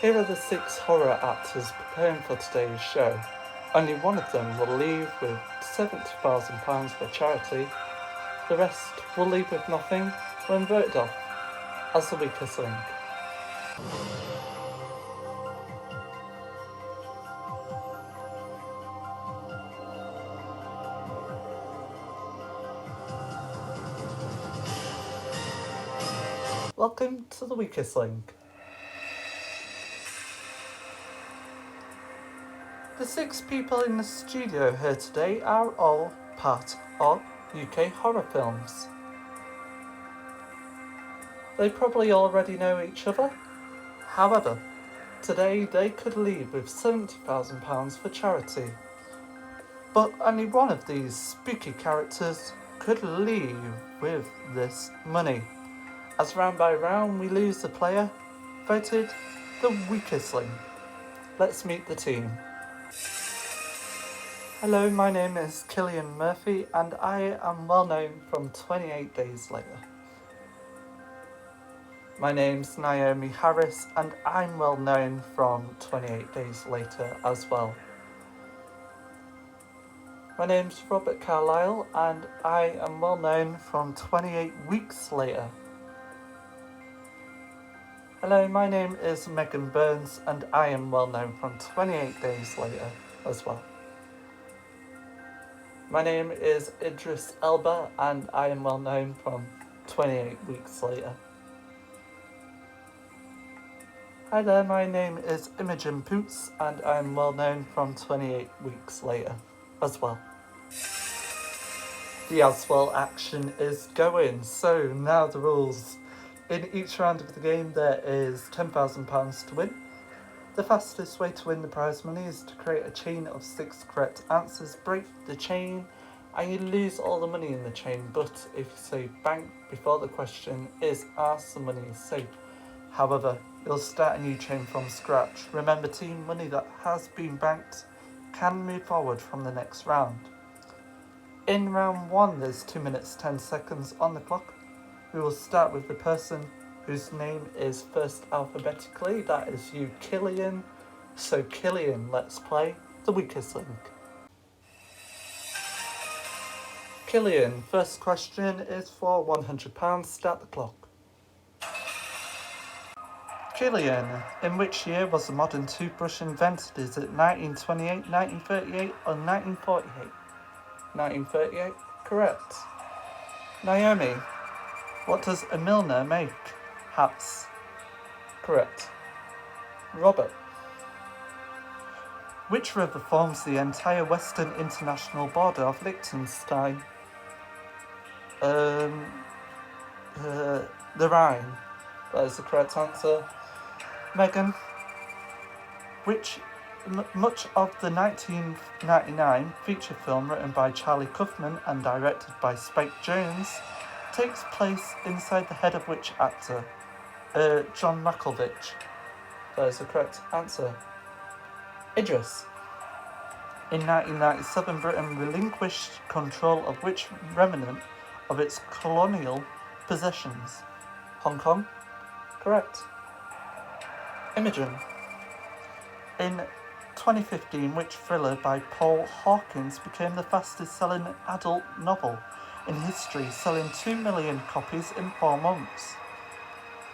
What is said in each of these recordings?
Here are the 6 horror actors preparing for today's show. Only one of them will leave with £70,000 for charity. The rest will leave with nothing when voted off as the weakest link. Welcome to the weakest link. The 6 people in the studio here today are all part of UK horror films. They probably already know each other. However, today they could leave with £70,000 for charity. But only one of these spooky characters could leave with this money. As round by round we lose the player voted the weakest link. Let's meet the team. Hello, my name is Killian Murphy and I am well known from 28 Days Later. My name's Naomi Harris and I'm well known from 28 Days Later as well. My name's Robert Carlyle and I am well known from 28 Weeks Later. Hello, my name is Megan Burns and I am well known from 28 Days Later as well. My name is Idris Elba and I am well known from 28 Weeks Later. Hi there, my name is Imogen Poots and I am well known from 28 Weeks Later as well. The as well action is going, so now the rules. In each round of the game there is £10,000 to win. The fastest way to win the prize money is to create a chain of 6 correct answers, break the chain, and you lose all the money in the chain. But if you say bank before the question is asked, the money is saved. However, you'll start a new chain from scratch. Remember, team money that has been banked can move forward from the next round. In round 1 there's 2 minutes 10 seconds on the clock. We will start with the person whose name is first alphabetically. That is you, Killian. So Killian, let's play the weakest link. Killian, first question is for £100. Start the clock. Killian, in which year was the modern toothbrush invented? Is it 1928, 1938 or 1948? 1938, correct. Naomi, what does a milliner make? Hats. Correct. Robert, which river forms the entire western international border of Liechtenstein? The Rhine. That is the correct answer. Megan, much of the 1999 feature film written by Charlie Kaufman and directed by Spike Jonze takes place inside the head of which actor? John Malkovich. That is the correct answer. Idris. In 1997, Britain relinquished control of which remnant of its colonial possessions? Hong Kong. Correct. Imogen. In 2015, which thriller by Paul Hawkins became the fastest selling adult novel in history, selling 2 million copies in 4 months?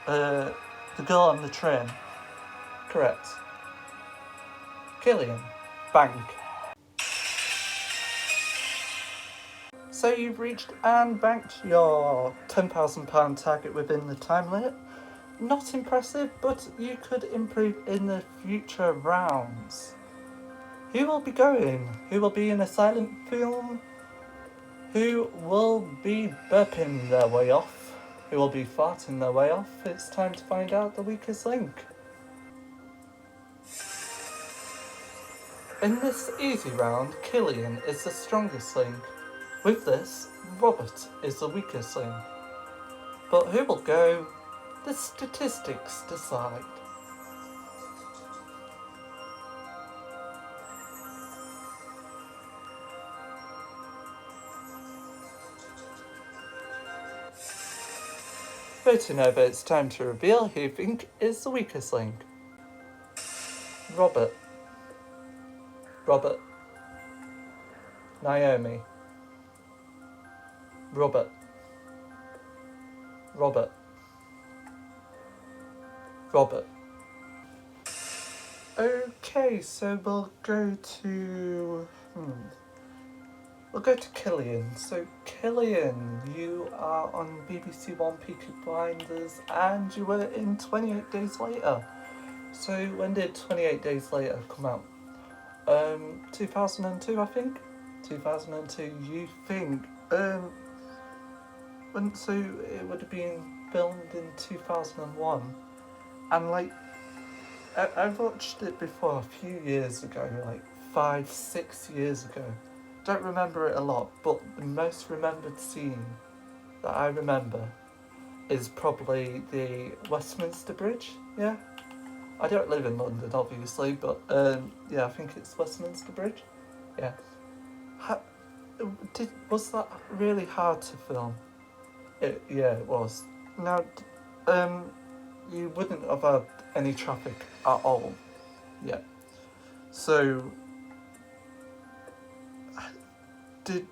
The Girl on the Train. Correct. Killian. Bank. So you've reached and banked your £10,000 target within the time limit. Not impressive, but you could improve in the future rounds. Who will be going? Who will be in a silent film? Who will be burping their way off? Who will be farting their way off? It's time to find out the weakest link. In this easy round, Killian is the strongest link. With this, Robert is the weakest link. But who will go? The statistics decide. Voting over, it's time to reveal who you think is the weakest link. Robert. Robert. Naomi. Robert. Robert. Robert. Okay, so we'll go to... We'll go to Killian. So, Killian, you are on BBC One Peaky Blinders and you were in 28 Days Later. So, when did 28 Days Later come out? 2002, I think? 2002, you think? So, it would have been filmed in 2001. And, like, I watched it before a few years ago, like 5-6 years ago. Don't remember it a lot, but the most remembered scene that I remember is probably the Westminster Bridge. Yeah, I don't live in London, obviously, but yeah, I think it's Westminster Bridge. Yeah. Was that really hard to film? Yeah, it was. Now, you wouldn't have had any traffic at all. Yeah. So, did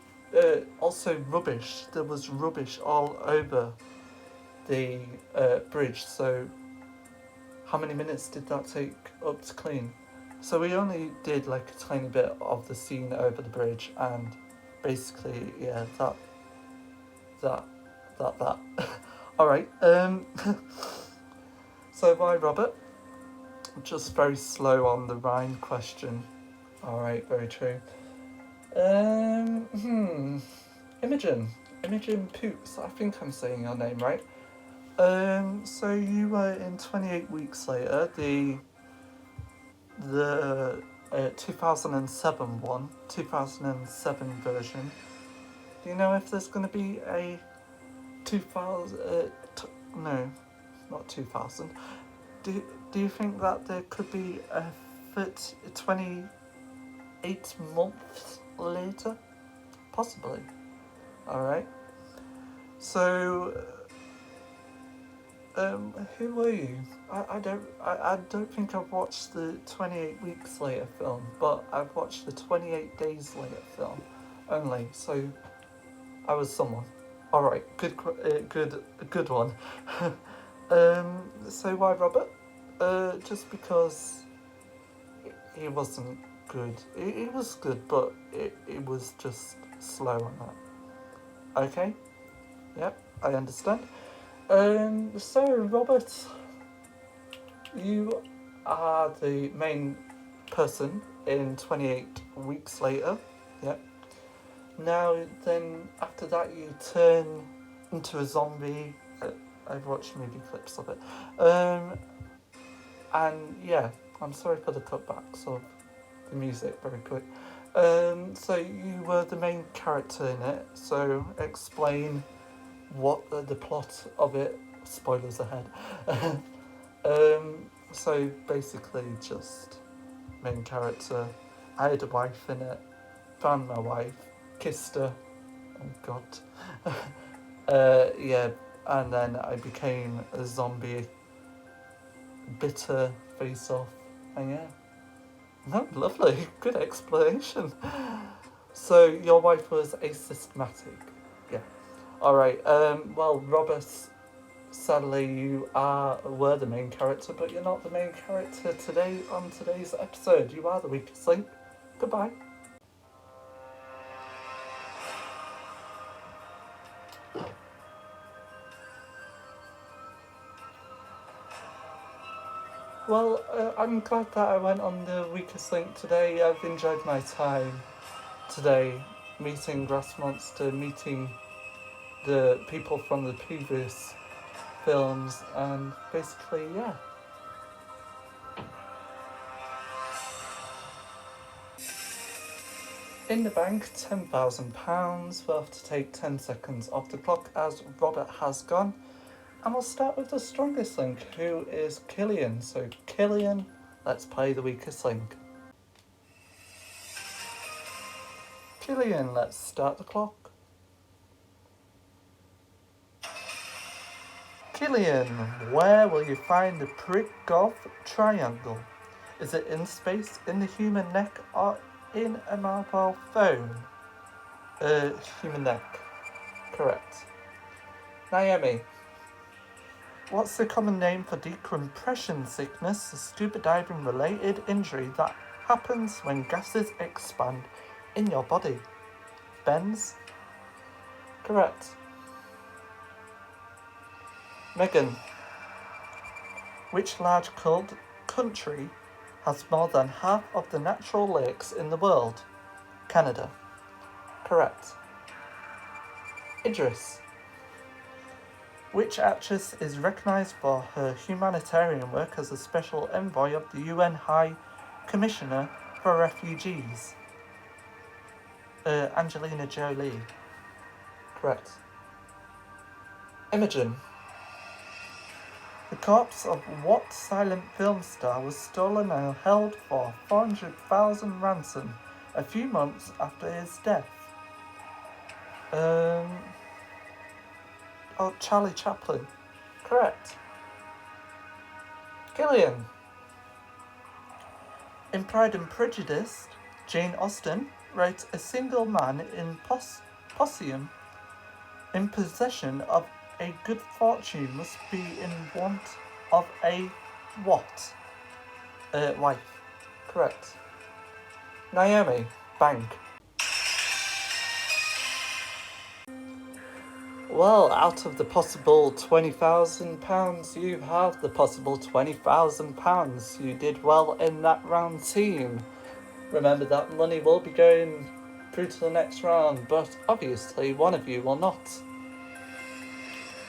also rubbish. There was rubbish all over the bridge. So, how many minutes did that take up to clean? So we only did like a tiny bit of the scene over the bridge, and basically, yeah, that. All right. So why Robert? Just very slow on the rhyme question. All right, very true. Imogen Poots. I think I'm saying your name right. So you were in 28 Weeks Later, the 2007 one, 2007 version. Do you know if there's going to be a 2000? No, not 2000. Do you think that there could be a 28 months later? Possibly. Alright. So, who were you? I don't think I've watched the 28 Weeks Later film, but I've watched the 28 Days Later film only, so I was someone. Alright, good one. So why Robert? Just because he wasn't good. He was good, but it was just slow on that. Okay? Yep, I understand. So Robert, you are the main person in 28 Weeks Later. Yep. Now then, after that you turn into a zombie. I've watched movie clips of it. And yeah, I'm sorry for the cutbacks of the music very quick. So you were the main character in it, so explain what the plot of it, spoilers ahead. So basically just main character, I had a wife in it, found my wife, kissed her, oh god. Yeah, and then I became a zombie, bitter face off, and yeah. No, lovely, good explanation. So your wife was asystematic, yeah. Alright, well Robert, sadly you were the main character, but you're not the main character today on today's episode. You are the weakest link. Goodbye. Well, I'm glad that I went on the weakest link today. I've enjoyed my time today, meeting Grass Monster, meeting the people from the previous films, and basically, yeah. In the bank, £10,000. We'll have to take 10 seconds off the clock as Robert has gone. And we'll start with the strongest link, who is Killian. So, Killian, let's play the weakest link. Killian, let's start the clock. Killian, where will you find the prick of triangle? Is it in space, in the human neck, or in a mobile phone? Human neck. Correct. Naomi. What's the common name for decompression sickness, a scuba diving related injury that happens when gases expand in your body? Benz? Correct. Megan. Which large country has more than half of the natural lakes in the world? Canada. Correct. Idris. Which actress is recognised for her humanitarian work as a special envoy of the UN High Commissioner for Refugees? Angelina Jolie. Correct. Imogen. The corpse of what silent film star was stolen and held for 400,000 ransom a few months after his death? Charlie Chaplin. Correct. Gillian. In Pride and Prejudice, Jane Austen writes a single man in Posseum in possession of a good fortune must be in want of a what? Wife. Correct. Naomi. Bank. Well, out of the possible £20,000, you have the possible £20,000. You did well in that round, team. Remember that money will be going through to the next round, but obviously one of you will not.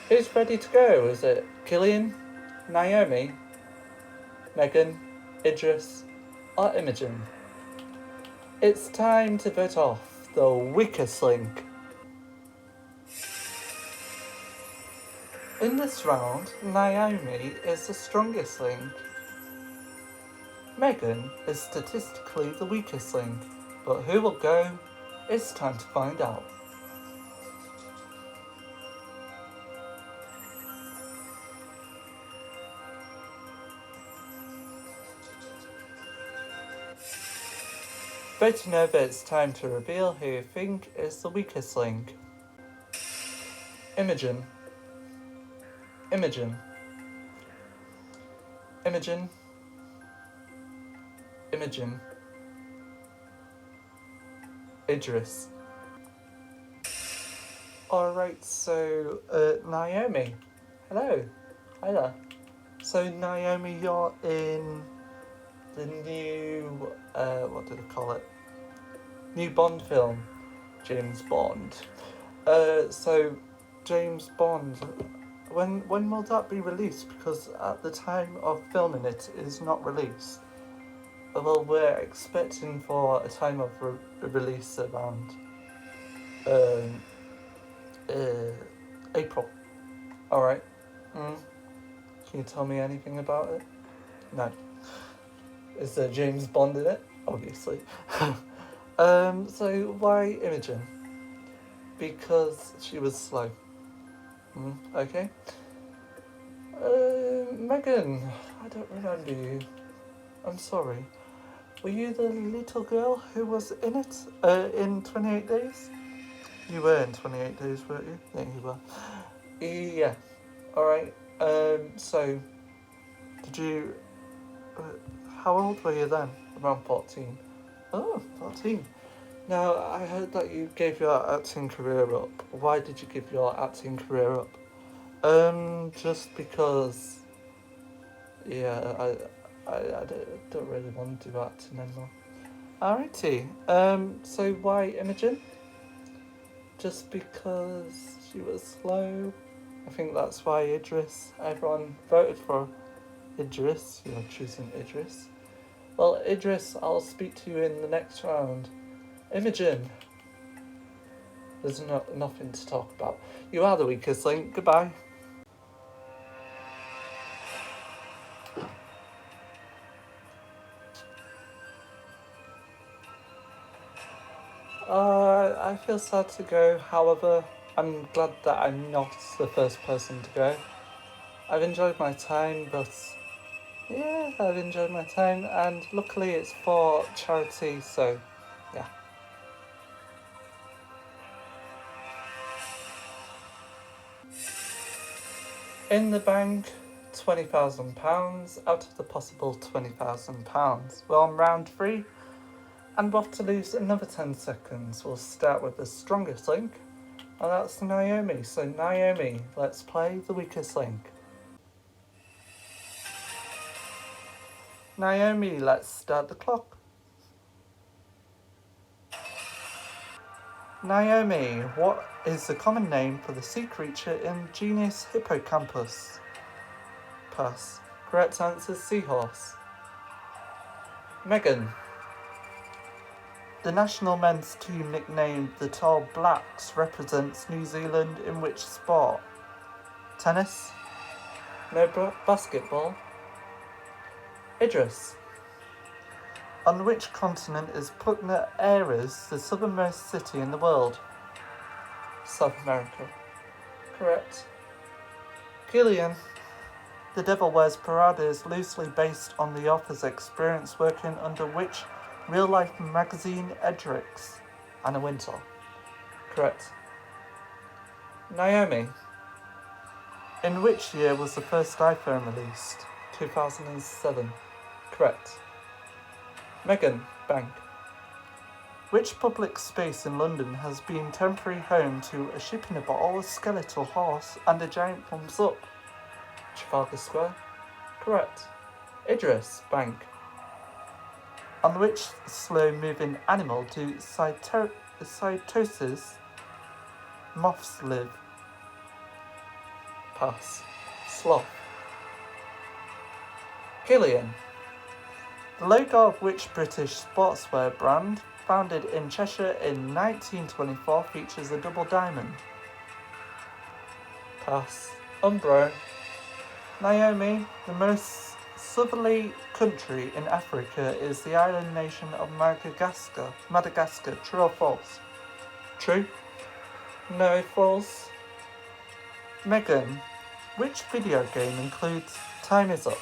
Who's ready to go? Is it Killian, Naomi, Megan, Idris, or Imogen? It's time to vote off the weakest link. In this round, Naomi is the strongest link. Megan is statistically the weakest link, but who will go? It's time to find out. Voting over, it's time to reveal who you think is the weakest link. Imogen. Imogen. Imogen. Imogen. Idris. Alright, so, Naomi. Hello. Hi there. So, Naomi, you're in the new, what do they call it? New Bond film. James Bond. So, James Bond, when will that be released? Because at the time of filming it is not released. Well, we're expecting for a time of release around April. Alright. Can you tell me anything about it? No. Is there James Bond in it? Obviously. So why Imogen? Because she was slow. Okay. Megan, I don't remember you. I'm sorry. Were you the little girl who was in it in 28 Days? You were in 28 Days, weren't you? Yeah, you were. Yeah. Alright. So, did you... how old were you then? Around 14. Oh, 14. Now, I heard that you gave your acting career up. Why did you give your acting career up? Just because... yeah, I don't really want to do acting anymore. Alrighty. So why Imogen? Just because she was slow. I think that's why Idris. Everyone voted for Idris. You're choosing Idris. Well, Idris, I'll speak to you in the next round. Imogen. There's nothing to talk about. You are the weakest link. Goodbye. I feel sad to go, however, I'm glad that I'm not the first person to go. I've enjoyed my time, but yeah, I've enjoyed my time, and luckily it's for charity, so yeah. In the bank, £20,000 out of the possible £20,000. We're on round 3, and we'll have to lose another 10 seconds. We'll start with the strongest link, and that's Naomi. So Naomi, let's play the weakest link. Naomi, let's start the clock. Naomi, what is the common name for the sea creature in genus Hippocampus? Pass. Correct answer, seahorse. Megan, the national men's team nicknamed the Tall Blacks represents New Zealand in which sport? Tennis? No, basketball. Idris, on which continent is Buenos Aires the southernmost city in the world? South America. Correct. Gillian, The Devil Wears Prada is loosely based on the author's experience working under which real-life magazine editors? Anna Wintour. Correct. Naomi, in which year was the first iPhone released? 2007. Correct. Megan, bank. Which public space in London has been temporary home to a ship in a bottle, a skeletal horse, and a giant thumbs up? Trafalgar Square. Correct. Idris, bank. On which slow-moving animal do cytosis moths live? Pass. Sloth. Gillian, the logo of which British sportswear brand, founded in Cheshire in 1924, features a double diamond? Pass. Umbro. Naomi, the most southerly country in Africa is the island nation of Madagascar. True or false? True. No, false. Megan, which video game includes Time Is Up?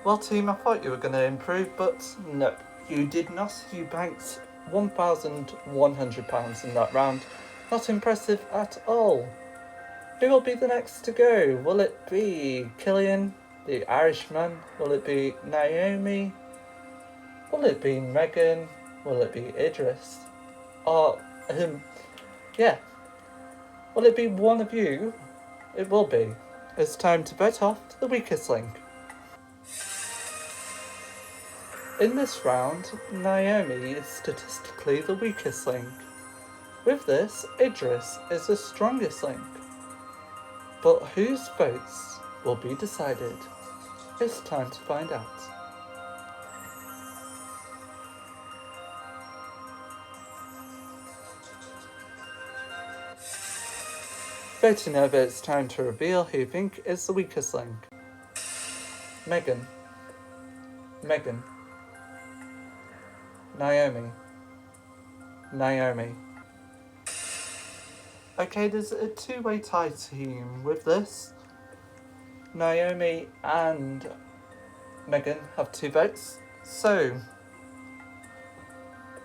Well, team, I thought you were going to improve, but no, you did not. You banked £1,100 in that round. Not impressive at all. Who will be the next to go? Will it be Killian, the Irishman? Will it be Naomi? Will it be Megan? Will it be Idris? Or, yeah. Will it be one of you? It will be. It's time to bet off the weakest link. In this round, Naomi is statistically the weakest link. With this, Idris is the strongest link. But whose votes will be decided? It's time to find out. Voting over, it's time to reveal who you think is the weakest link. Megan. Megan. Naomi. Naomi. Okay, there's a two-way tie team with this. Naomi and Megan have 2 votes. So,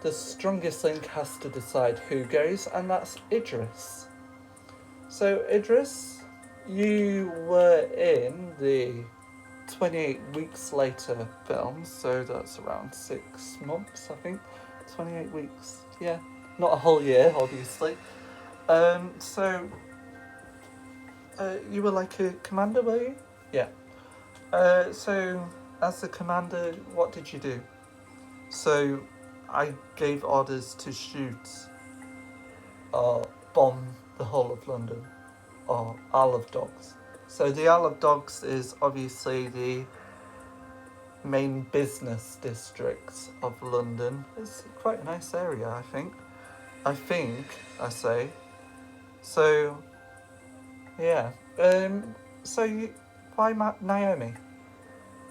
the strongest link has to decide who goes, and that's Idris. So, Idris, you were in the 28 Weeks Later film, so that's around 6 months, I think. 28 weeks, yeah. Not a whole year, obviously. You were like a commander, were you? Yeah. So, as a commander, what did you do? So, I gave orders to shoot or bomb the whole of London, or Isle of Dogs. So the Isle of Dogs is obviously the main business district of London. It's quite a nice area, I think. I say. So, yeah. Why Naomi?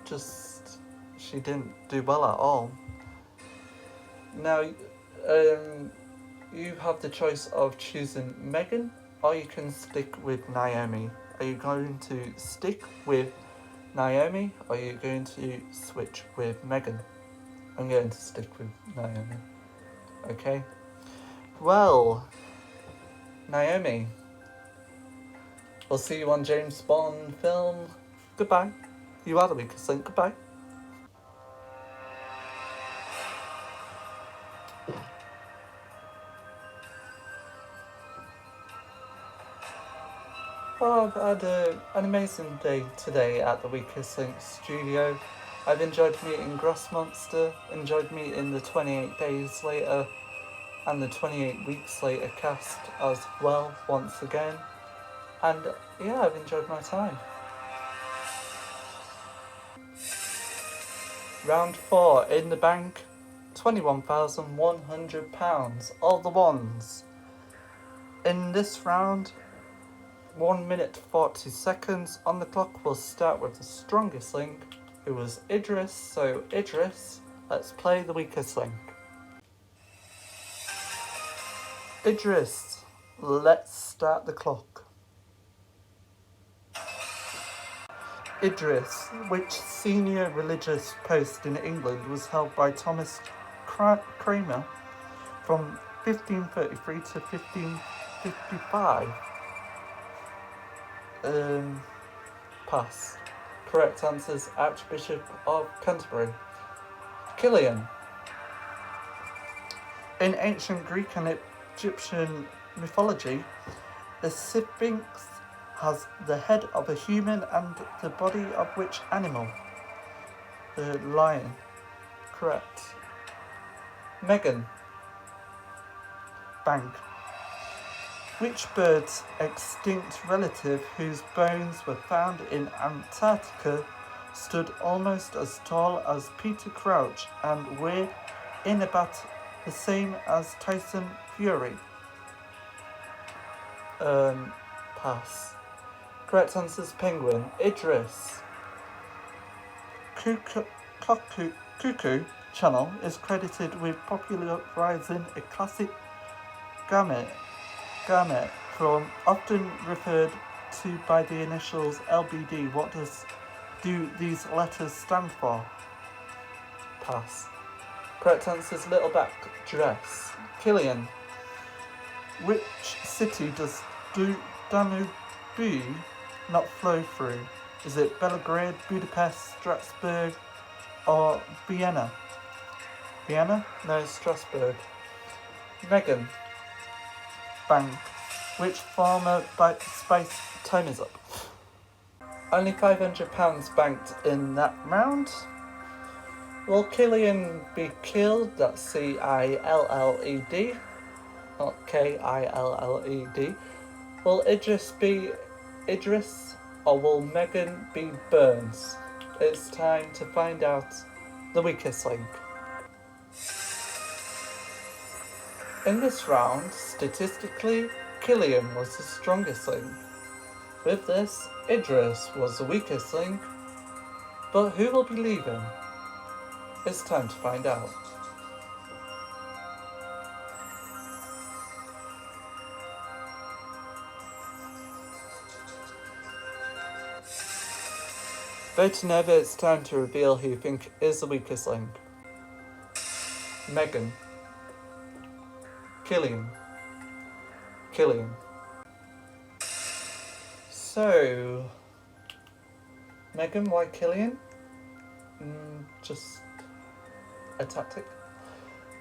Just, she didn't do well at all. Now, you have the choice of choosing Megan, or you can stick with Naomi. Are you going to stick with Naomi, or are you going to switch with Megan? I'm going to stick with Naomi. Okay. Well, Naomi, we'll see you on James Bond film. Goodbye. You are the weakest link. Goodbye. Well, I've had an amazing day today at the Weakest Link studio. I've enjoyed meeting Grossmonster, enjoyed meeting the 28 Days Later and the 28 Weeks Later cast as well, once again. And yeah, I've enjoyed my time. Round 4, in the bank, £21,100. All the ones. In this round, 1 minute 40 seconds on the clock. Will start with the strongest link, who was Idris. So Idris, let's play the weakest link. Idris, let's start the clock. Idris, which senior religious post in England was held by Thomas Cranmer from 1533 to 1555? Pass. Correct answers: Archbishop of Canterbury. Killian. In ancient Greek and Egyptian mythology, the Sphinx has the head of a human and the body of which animal? The lion. Correct. Megan. Bank. Which bird's extinct relative, whose bones were found in Antarctica, stood almost as tall as Peter Crouch and weighed in about the same as Tyson Fury? Pass. Correct answer's penguin. Idris. Cuckoo Channel is credited with popularising a classic gamut from often referred to by the initials LBD. What do these letters stand for? Pass. Correct answer is Little Black Dress. Killian. Which city does Danube not flow through? Is it Belgrade, Budapest, Strasbourg, or Vienna? Vienna? No, Strasbourg. Megan. Bank. Which former Spice time is up? Only £500 banked in that round. Will Killian be killed? That's C-I-L-L-E-D, not K-I-L-L-E-D. Will Idris be Idris, or will Megan be Burns? It's time to find out the weakest link. In this round, statistically, Killian was the strongest link. With this, Idris was the weakest link. But who will be leaving? It's time to find out. Voting over, it's time to reveal who you think is the weakest link. Megan. Killian. So, Megan, why Killian? Just a tactic.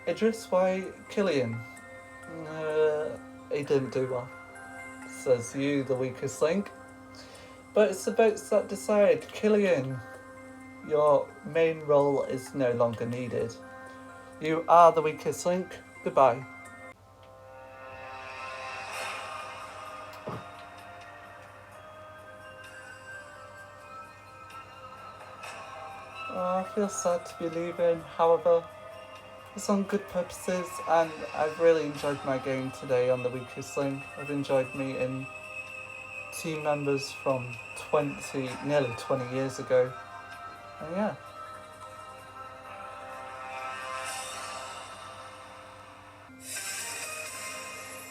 Idris, why Killian? He didn't do well. Says you, the weakest link. But it's the votes that decide. Killian, your main role is no longer needed. You are the weakest link. Goodbye. I feel sad to be leaving, however, it's on good purposes, and I've really enjoyed my game today on the Weakest Link. I've enjoyed meeting team members from nearly 20 years ago, and yeah.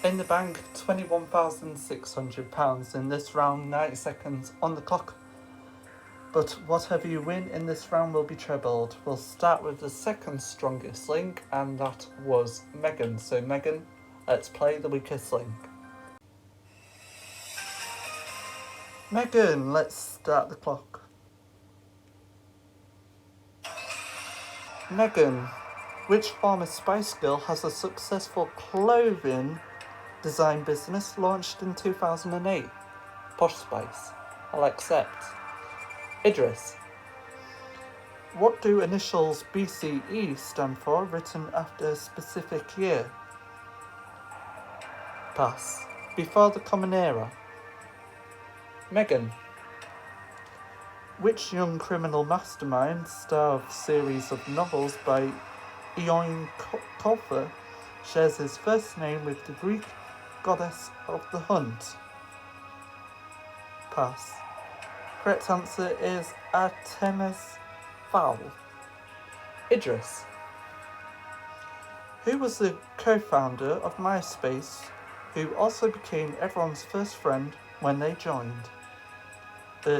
In the bank, £21,600 in this round, 90 seconds on the clock. but whatever you win in this round will be trebled. We'll start with the second strongest link, and that was Megan. So Megan, let's play the weakest link. Megan, let's start the clock. Megan, which former Spice Girl has a successful clothing design business launched in 2008? Posh Spice. I'll accept. Idris. What do initials BCE stand for, written after a specific year? Pass. Before the Common Era. Megan. Which young criminal mastermind, star of a series of novels by Eoin Colfer, shares his first name with the Greek goddess of the hunt? Pass. Correct answer is Artemis Fowl. Idris. Who was the co-founder of MySpace, who also became everyone's first friend when they joined?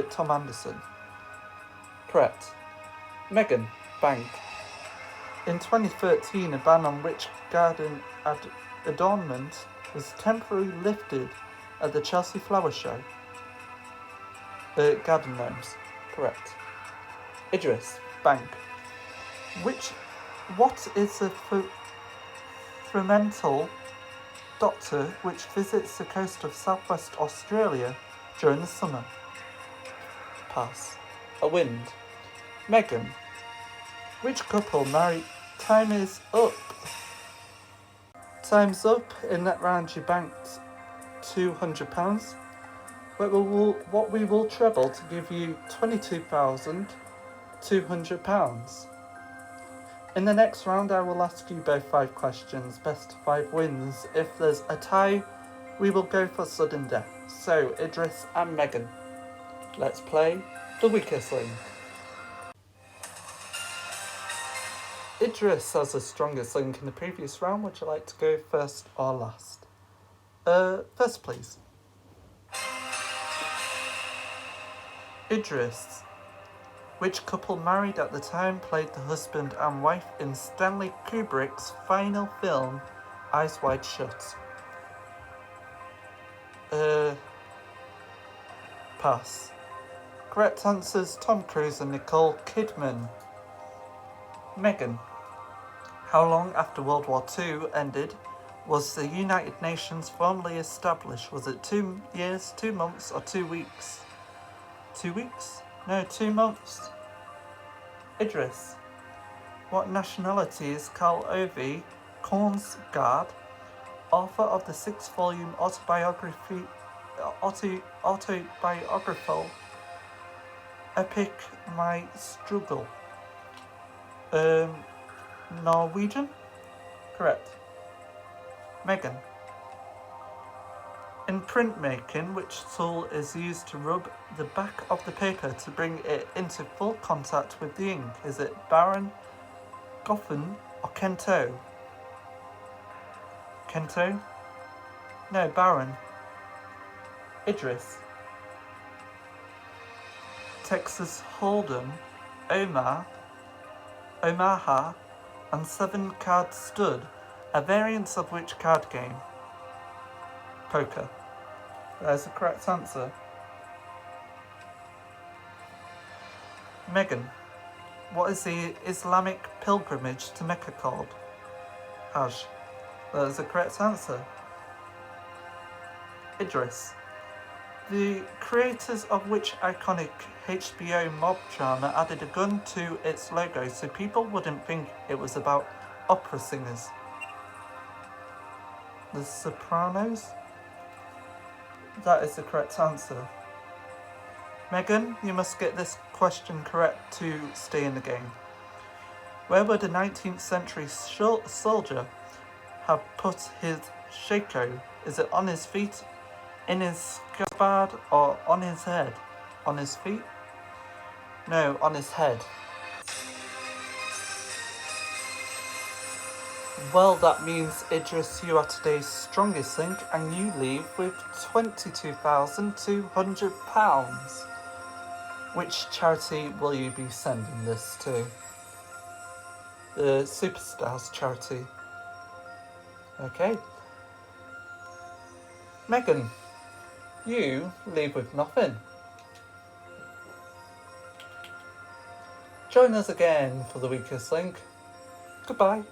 Tom Anderson. Correct. Megan. Bank. In 2013, a ban on witch garden adornment was temporarily lifted at the Chelsea Flower Show. Garden gnomes. Correct. Idris. Bank. What is a fermental doctor which visits the coast of southwest Australia during the summer? Pass. A wind. Megan. Which couple married? Time is up. Time's up. In that round you banked £200. What we will treble to give you £22,200. In the next round I will ask you both 5 questions. Best of 5 wins. If there's a tie, we will go for sudden death. So Idris and Megan, let's play the weakest link. Idris has the strongest link in the previous round. Would you like to go first or last? First please. Idris. Which couple married at the time played the husband and wife in Stanley Kubrick's final film, Eyes Wide Shut? Pass. Correct answers Tom Cruise and Nicole Kidman. Megan. How long after World War II ended was the United Nations formally established? Was it 2 years, 2 months, or 2 weeks? 2 weeks? No, 2 months. Idris. What nationality is Carl Ove Kornsgaard, author of the 6-volume autobiographical epic My Struggle? Norwegian? Correct. Megan. In printmaking, which tool is used to rub the back of the paper to bring it into full contact with the ink? Is it Baron, Goffin, or Kento? Kento? No, Baron. Idris. Texas Hold'em, Omaha, and 7-card stud are variants of which card game? Poker. There's the correct answer. Megan. What is the Islamic pilgrimage to Mecca called? Hajj. There's the correct answer. Idris. The creators of which iconic HBO mob drama added a gun to its logo so people wouldn't think it was about opera singers? The Sopranos? That is the correct answer. Megan, you must get this question correct to stay in the game. Where would a 19th century soldier have put his shako? Is it on his feet, in his scabbard, or on his head? On his feet? No, on his head. Well, that means, Idris, you are today's strongest link, and you leave with £22,200. Which charity will you be sending this to? The Superstars charity. Okay. Megan, you leave with nothing. Join us again for the Weakest Link. Goodbye.